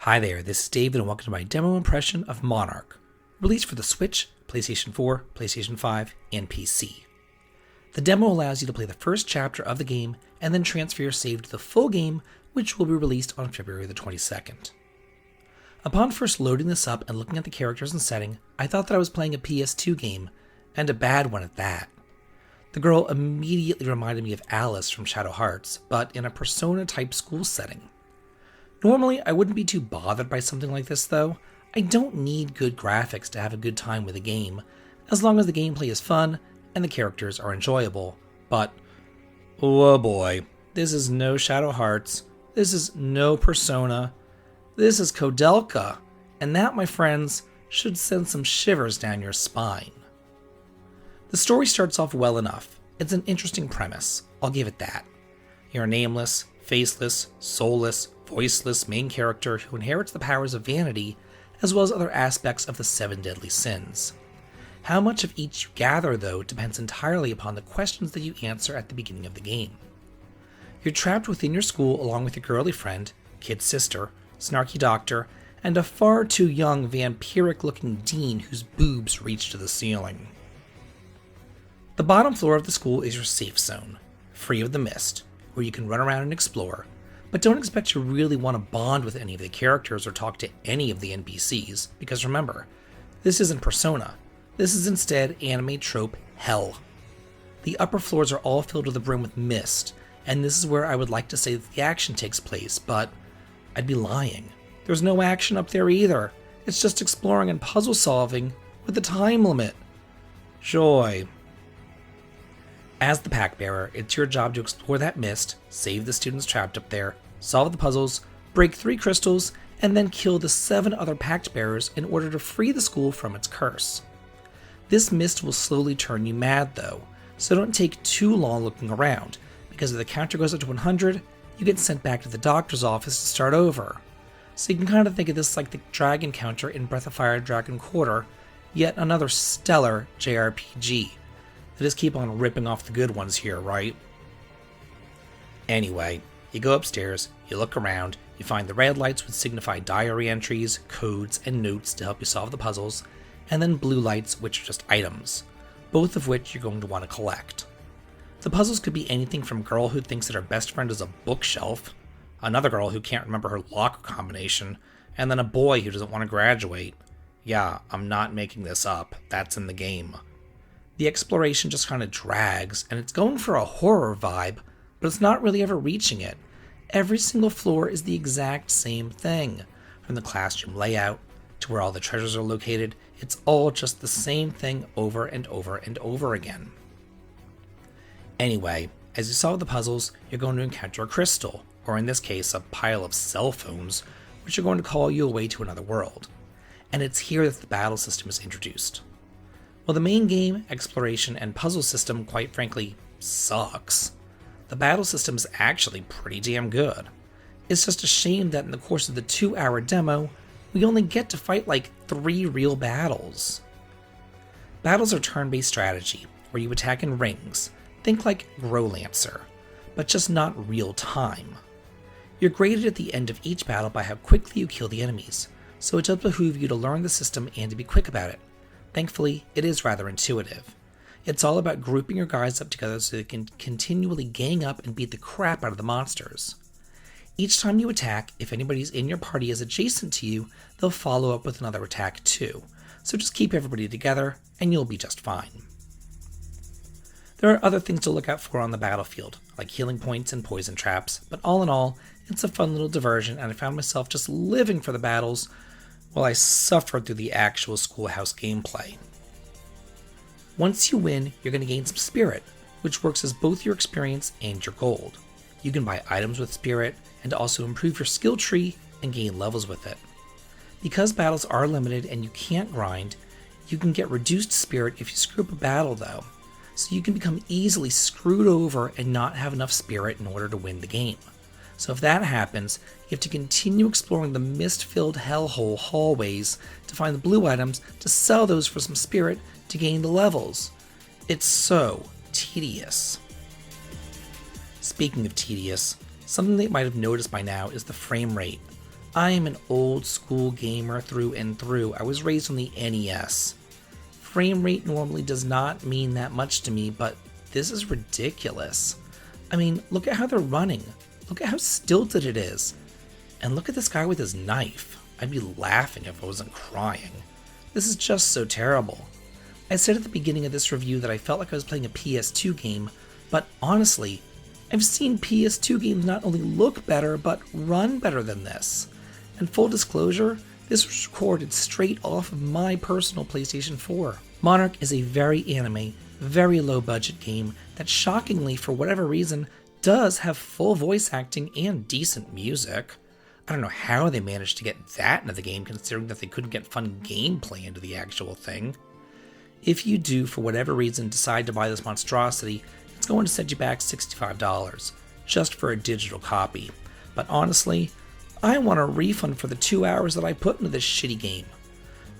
Hi there, this is David and welcome to my demo impression of Monark, released for the Switch, PlayStation 4, PlayStation 5, and PC. The demo allows you to play the first chapter of the game and then transfer your save to the full game, which will be released on February the 22nd. Upon first loading this up and looking at the characters and setting, I thought that I was playing a PS2 game, and a bad one at that. The girl immediately reminded me of Alice from Shadow Hearts, but in a Persona-type school setting. Normally, I wouldn't be too bothered by something like this though. I don't need good graphics to have a good time with a game, as long as the gameplay is fun and the characters are enjoyable. But, oh boy, this is no Shadow Hearts, this is no Persona, this is Koudelka, and that, my friends, should send some shivers down your spine. The story starts off well enough. It's an interesting premise, I'll give it that. You're a nameless, faceless, soulless, voiceless main character who inherits the powers of vanity, as well as other aspects of the 7 deadly sins. How much of each you gather, though, depends entirely upon the questions that you answer at the beginning of the game. You're trapped within your school along with your girly friend, kid sister, snarky doctor, and a far too young vampiric-looking dean whose boobs reach to the ceiling. The bottom floor of the school is your safe zone, free of the mist, where you can run around and explore, but don't expect to really want to bond with any of the characters or talk to any of the NPCs, because remember, this isn't Persona. This is instead anime trope hell. The upper floors are all filled to the brim with mist, and this is where I would like to say that the action takes place, but I'd be lying. There's no action up there either. It's just exploring and puzzle solving with a time limit. Joy. As the pack bearer, it's your job to explore that mist, save the students trapped up there, solve the puzzles, break 3 crystals, and then kill the 7 other pact bearers in order to free the school from its curse. This mist will slowly turn you mad though, so don't take too long looking around, because if the counter goes up to 100, you get sent back to the doctor's office to start over. So you can kind of think of this like the dragon counter in Breath of Fire Dragon Quarter, yet another stellar JRPG. They just keep on ripping off the good ones here, right? Anyway, you go upstairs, you look around, you find the red lights which signify diary entries, codes, and notes to help you solve the puzzles, and then blue lights which are just items, both of which you're going to want to collect. The puzzles could be anything from a girl who thinks that her best friend is a bookshelf, another girl who can't remember her locker combination, and then a boy who doesn't want to graduate. Yeah, I'm not making this up, that's in the game. The exploration just kind of drags, and it's going for a horror vibe, but it's not really ever reaching it. Every single floor is the exact same thing. From the classroom layout, to where all the treasures are located, it's all just the same thing over and over and over again. Anyway, as you solve the puzzles, you're going to encounter a crystal, or in this case, a pile of cell phones, which are going to call you away to another world. And it's here that the battle system is introduced. While the main game, exploration, and puzzle system, quite frankly, sucks, the battle system is actually pretty damn good. It's just a shame that in the course of the 2-hour demo, we only get to fight like 3 real battles. Battles are turn-based strategy, where you attack in rings, think like Growlancer, but just not real time. You're graded at the end of each battle by how quickly you kill the enemies, so it does behoove you to learn the system and to be quick about it. Thankfully, it is rather intuitive. It's all about grouping your guys up together so they can continually gang up and beat the crap out of the monsters. Each time you attack, if anybody's in your party is adjacent to you, they'll follow up with another attack too. So just keep everybody together and you'll be just fine. There are other things to look out for on the battlefield, like healing points and poison traps, but all in all, it's a fun little diversion and I found myself just living for the battles while I suffered through the actual schoolhouse gameplay. Once you win, you're going to gain some spirit, which works as both your experience and your gold. You can buy items with spirit, and also improve your skill tree and gain levels with it. Because battles are limited and you can't grind, you can get reduced spirit if you screw up a battle though, so you can become easily screwed over and not have enough spirit in order to win the game. So if that happens, you have to continue exploring the mist-filled hellhole hallways to find the blue items to sell those for some spirit to gain the levels. It's so tedious. Speaking of tedious, something that you might have noticed by now is the frame rate. I am an old school gamer through and through. I was raised on the NES. Frame rate normally does not mean that much to me, but this is ridiculous. I mean, look at how they're running. Look at how stilted it is. And look at this guy with his knife. I'd be laughing if I wasn't crying. This is just so terrible. I said at the beginning of this review that I felt like I was playing a PS2 game, but honestly, I've seen PS2 games not only look better, but run better than this. And full disclosure, this was recorded straight off of my personal PlayStation 4. Monark is a very anime, very low budget game that shockingly, for whatever reason, does have full voice acting and decent music. I don't know how they managed to get that into the game considering that they couldn't get fun gameplay into the actual thing. If you do, for whatever reason, decide to buy this monstrosity, it's going to set you back $65, just for a digital copy. But honestly, I want a refund for the 2 hours that I put into this shitty game.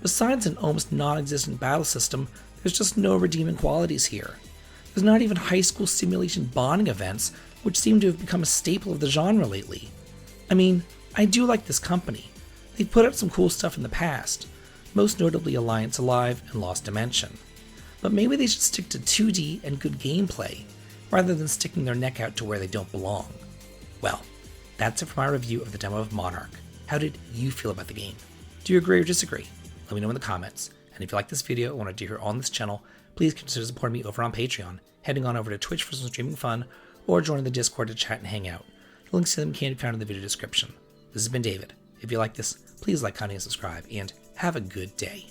Besides an almost non-existent battle system, there's just no redeeming qualities here. There's not even high school simulation bonding events, which seem to have become a staple of the genre lately. I mean, I do like this company. They've put out some cool stuff in the past, most notably Alliance Alive and Lost Dimension. But maybe they should stick to 2D and good gameplay, rather than sticking their neck out to where they don't belong. Well, that's it for my review of the demo of Monark. How did you feel about the game? Do you agree or disagree? Let me know in the comments. And if you like this video and want to hear on this channel, please consider supporting me over on Patreon, heading on over to Twitch for some streaming fun, or joining the Discord to chat and hang out. The links to them can be found in the video description. This has been David. If you like this, please like, comment, and subscribe, and have a good day.